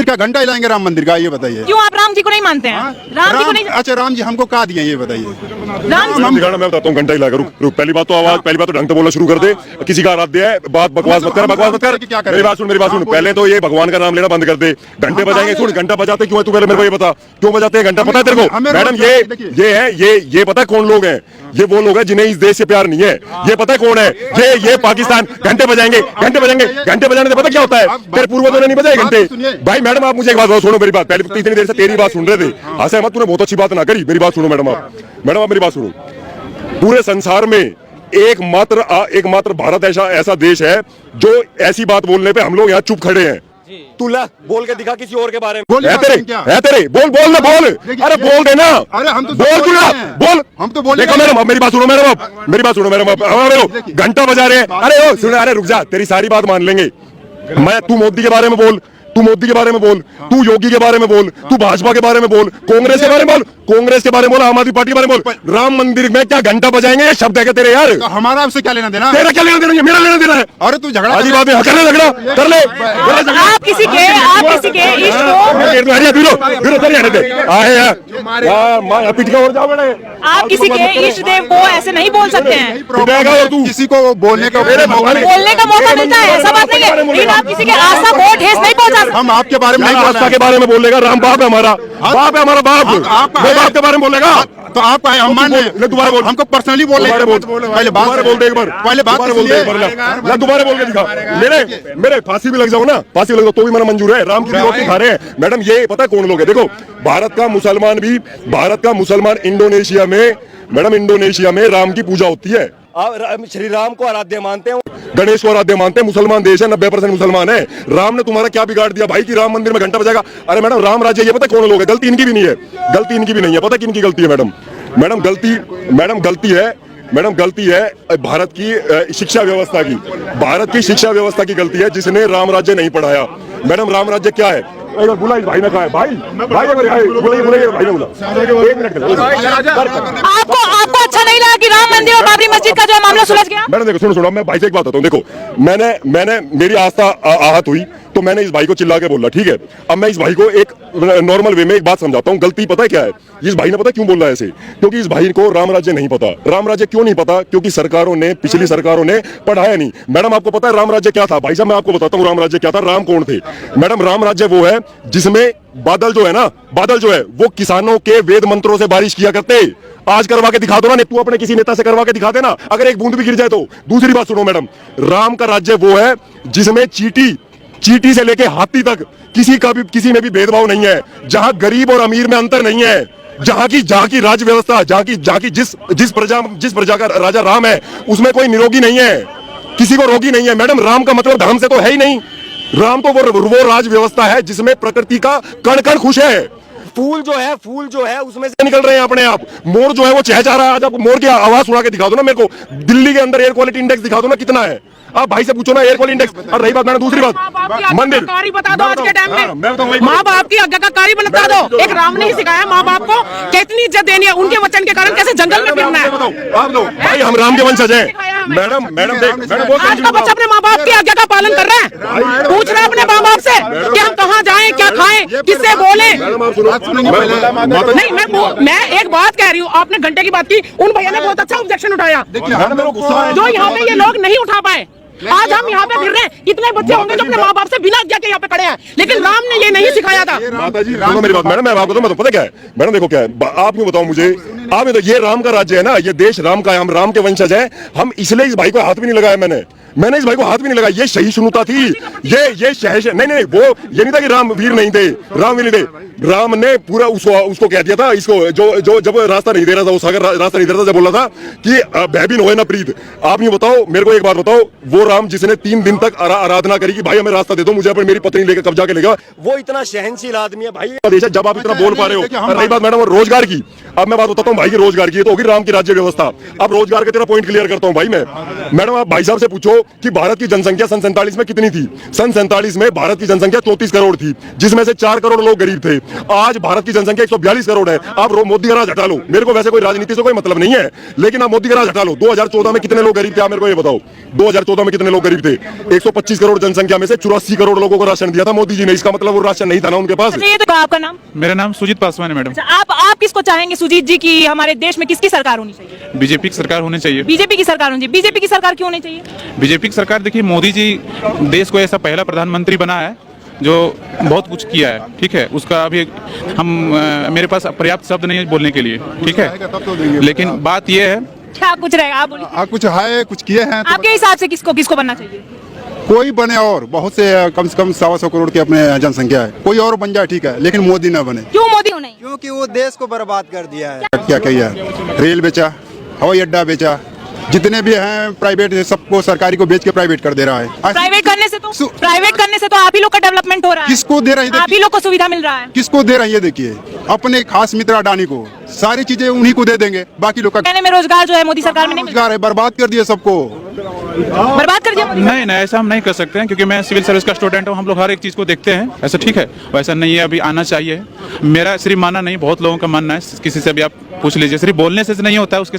का घंटा हिलाएंगे राम मंदिर का, ये बताइए। क्यों आप राम जी को नहीं मानते हैं? राम जी को नहीं। अच्छा, राम जी हमको कहा दिए, ये बताइए। राम जी मैं बताता हूँ, घंटा हिला कर। रुक, पहली बात तो आवाज, पहली बात तो ढंग से बोलना शुरू कर दे। किसी का आराध्य है, बात बकवास मत कर, बकवास मत कर। मेरी बात सुन, मेरी बात सुन। पहले तो ये भगवान का नाम लेना बंद कर दे। घंटे बजाएंगे, सुन, घंटा बजाते क्यों है तू, पहले मेरे को ये बता, क्यों बजाते हैं घंटा? पता है तेरे को मैडम? ये पता है कौन लोग हैं? ये वो लोग हैं जिन्हें इस देश से प्यार नहीं है। ये पता है कौन है? ये पाकिस्तान। घंटे बजाएंगे, घंटे बजाएंगे, घंटे बजाने से पता क्या होता है? तेरे पूर्वजों ने नहीं बजाए घंटे। भाई मैडम, आप मुझे एक बात सुनो, मेरी बात। पहले इतनी देर से तेरी बात सुन रहे थे, हंसे मत, तूने बहुत अच्छी बात ना करी। मेरी बात सुनो मैडम, आप मेरी बात सुनो। पूरे संसार में एकमात्र भारत ऐसा देश है जो ऐसी बात बोलने पे हम लोग यहाँ चुप खड़े हैं। तू ला बोल के दिखा किसी और के बारे में। है तेरे बोल ना, बोल। अरे बोल देना। अरे हम तो बोल, तू ना बोल। हम तो बोले। देखो मैडम, मेरी बात सुनो मैडम, घंटा बजा रहे हैं। अरे सुन, अरे रुक जा, तेरी सारी बात मान लेंगे। तू मोदी के बारे में बोल, तू मोदी के बारे में बोल, तू योगी के बारे में बोल, तू भाजपा के बारे में बोल, कांग्रेस के बारे में बोल, कांग्रेस के बारे में बोल, आम आदमी पार्टी के बारे में बोल। राम मंदिर में क्या घंटा बजाएंगे? ये शब्द है क्या तेरे यार? तो हमारा उससे क्या लेना देना? तेरा क्या लेना देना? मेरा लेना देना है। अरे तू झगड़ा आजी बात में कर ले, झगड़ा कर ले। आप किसी के इष्ट को पीठ और जाओ बेटे। आप किसी के इष्ट देव को ऐसे नहीं बोल सकते हैं। और तू किसी को बोलने का मौका मिलता है, ऐसा बात नहीं है। लेकिन आप किसी के आस्था को ठेस नहीं पहुंचा सकते। हम आपके बारे में नहीं बोल आस्था के बारे में बोलेगा। राम बाप है हमारा, बाप है हमारा, बाप। मैं बाप के बारे में बोलेगा तो आप हम मान ले। दोबारा बोल, हमको पर्सनली बोल रहे हैं। पहले बात बोल दे एक बार, पहले बात बोल दे एक बार। ना दोबारा बोल के दिखा। मेरे फांसी भी लग जाओ ना, फांसी लग जाओ तो भी मेरा मंजूर है। राम की रोटी खा रहे हैं मैडम। ये पता है कौन लोग है? देखो, भारत का मुसलमान इंडोनेशिया में, मैडम इंडोनेशिया में राम की पूजा होती है। श्री राम को आराध्य मानते हैं, गणेश को आराध्य मानते हैं। मुसलमान देश है, 90% मुसलमान है। राम ने तुम्हारा क्या बिगाड़ दिया भाई कि राम मंदिर में घंटा बजाएगा? अरे मैडम, राम राज्य, ये पता कौन लोग है? गलती इनकी भी नहीं है, गलती इनकी भी नहीं है। पता किनकी गलती है मैडम? गलती है भारत की शिक्षा व्यवस्था की। भारत की शिक्षा व्यवस्था की गलती है, जिसने राम राज्य नहीं पढ़ाया। मैडम, राम राज्य क्या है? बुला इस भाई ने कहा है। भाई भाई ने बोला 1 मिनट। आपको अच्छा नहीं लगा कि राम मंदिर और बाबरी मस्जिद का जो मामला सुलझ गया? मैडम देखो, सुनो, मैं भाई से एक बात बताता हूँ। देखो, मैंने मेरी आस्था आहत हुई तो मैंने इस भाई को चिल्ला के बोला, ठीक है। अब मैं इस भाई को एक नॉर्मल वे में एक बात समझाता हूँ। गलती पता है क्या है? इस भाई ने पता क्यों बोल रहा है ऐसे? क्योंकि इस भाई को राम राज्य नहीं पता। राम राज्य क्यों नहीं पता? क्योंकि पिछली सरकारों ने पढ़ाया नहीं। मैडम, आपको पता है राम राज्य क्या था? भाई साहब, मैं आपको बताता हूँ राम राज्य क्या था। राम कौन थे? मैडम, राम राज्य वो है जिसमें बादल जो है वो किसानों के वेद मंत्रों से बारिश किया करते। आज करवा के दिखा दो ना, तू अपने किसी नेता से करवा के दिखा देना, अगर एक बूंद भी गिर जाए तो। दूसरी बात सुनो मैडम, राम का राज्य वो है जिसमें चींटी से लेके हाथी तक किसी में भी भेदभाव नहीं है, जहां गरीब और अमीर में अंतर नहीं है, जहां की राज्य व्यवस्था, जहां की जिस प्रजा का राजा राम है, उसमें कोई निरोगी नहीं है, किसी को रोगी नहीं है। मैडम, राम का मतलब धर्म से तो है ही नहीं। राम तो वो राज व्यवस्था है जिसमें प्रकृति का कण कण खुश है। फूल जो है उसमें से निकल रहे हैं अपने आप। मोर जो है वो चहचहा रहा है। आज आप मोर की आवाज सुना के दिखा दो ना मेरे को। दिल्ली के अंदर एयर क्वालिटी इंडेक्स दिखा दो ना कितना है। आप भाई से पूछो ना एयर क्वालिटी इंडेक्स। और रही बात, मैंने दूसरी बात, मंदिर बता दो। आज के टाइम में माँ बाप की आज्ञाकारी बता दो। एक राम ने ही सिखाया माँ बाप को कितनी इज्जत देनी है, उनके वचन के कारण कैसे जंगल में फिरना है। भाई, हम राम के वंशज हैं। मैडम आज का बच्चा अपने माँ बाप की आज्ञा का पालन कर रहा है। पूछ रहा है अपने माँ बाप से कि हम कहाँ जाएं, क्या खाएं, किससे बोले। नहीं, मैं एक बात कह रही हूँ। आपने घंटे की बात की, उन भैया ने बहुत अच्छा ऑब्जेक्शन उठाया जो यहाँ पे ये लोग नहीं उठा पाए। आज हम यहाँ पे फिर रहे हैं। कितने बच्चे होंगे जो अपने माँ बाप से बिना आज्ञा के यहाँ पे खड़े हैं, लेकिन राम ने ये नहीं सिखाया था। माताजी, सुनो मेरी बात मैडम, मैं आपको तो पता क्या है मैडम? देखो क्या है, आप क्यों बताओ मुझे? आप ये राम का राज्य है ना, ये देश राम का है, हम राम के वंशज हैं। हम इसलिए इस भाई को हाथ भी नहीं लगाया। मैंने इस भाई को हाथ भी नहीं लगाया। ये सहिष्णुता थी। ये नहीं, वो ये नहीं था कि राम वीर नहीं थे, राम ने पूरा उसको कह दिया था, इसको जो जब रास्ता नहीं दे रहा था, उस अगर रास्ता नहीं दे रहा था, जब बोला था कि भयभीन होए ना प्रीत। आप ये बताओ मेरे को, एक बात बताओ, वो राम जिसने 3 दिन तक आराधना करी कि भाई हमें रास्ता दे दो, मुझे अपनी मेरी पत्नी लेकर कब्जा के लेगा, वो इतना सहनशील आदमी है भाई। जब आप इतना बोल पा रहे हो। रही बात मैडम रोजगार की, अब मैं बात बताता हूँ भाई की रोजगार की, तो होगी राम की राज्य व्यवस्था। अब रोजगार का तेरा पॉइंट क्लियर करता हूँ भाई मैं। मैडम, आप भाई साहब से पूछो कि भारत की जनसंख्या सन 47 में कितनी थी। सन 47 में भारत की जनसंख्या 34 करोड़ थी, जिसमें से 4 करोड़ लोग गरीब थे। आज भारत की जनसंख्या 142 करोड़ है। आप मोदी का राज हटा लो, मेरे को वैसे कोई राजनीति से कोई मतलब नहीं है, लेकिन आप मोदी का राज हटा लो। 2014 में कितने लोग गरीब थे, आप मेरे को ये बताओ। 2014 में कितने लोग गरीब थे? 125 करोड़ जनसंख्या में से 84 करोड़ लोगों को राशन दिया था मोदी जी ने। इसका मतलब वो राशन नहीं था ना उनके पास। ये तो आपका नाम? मेरा नाम सुजीत पासवान है मैडम। अच्छा, आप किसको चाहेंगे सुजीत जी की हमारे देश में किसकी सरकार होनी चाहिए? बीजेपी की सरकार होनी चाहिए। बीजेपी की सरकार होनी चाहिए। बीजेपी की सरकार क्यों होनी चाहिए? बीजेपी की सरकार, देखिए मोदी जी देश को ऐसा पहला प्रधानमंत्री बना है जो बहुत कुछ किया है, ठीक है। उसका अभी मेरे पास पर्याप्त शब्द नहीं है बोलने के लिए, ठीक है। लेकिन बात यह है, क्या कुछ रहेगा, आप बोलिए। कुछ है, कुछ किए हैं तो आपके हिसाब से किसको बनना चाहिए? कोई बने, और बहुत से कम से कम 125 करोड़ की अपने जनसंख्या है, कोई और बन जाए ठीक है, लेकिन मोदी ना बने। क्यों मोदी होना? क्योंकि वो देश को बर्बाद कर दिया है। क्या किया? रेल बेचा, हवाई अड्डा बेचा, जितने भी हैं प्राइवेट सबको सरकारी को बेच के प्राइवेट कर दे रहा है। प्राइवेट करने से तो आप ही लोग का डेवलपमेंट हो रहा है। किसको दे रहे हैं? आप ही लोग को सुविधा मिल रहा है। किसको दे रही है? देखिए, अपने खास मित्र अडानी को सारी चीजें उन्हीं को दे देंगे, बाकी लोग का कहने में रोजगार जो है मोदी सरकार में नहीं मिल रोजगार है, बर्बाद कर दिया सबको। बर्बाद कर दिया मोदी। नहीं नहीं, ऐसा हम नहीं कर सकते हैं, क्योंकि मैं सिविल सर्विस का स्टूडेंट हूँ। हम लोग हर एक चीज़ को देखते हैं, ऐसा ठीक है। वैसा नहीं है, अभी आना चाहिए। मेरा सिर्फ मानना नहीं, बहुत लोगों का मानना है। किसी से भी आप पूछ लीजिए, सिर्फ बोलने से नहीं होता है, उसके साथ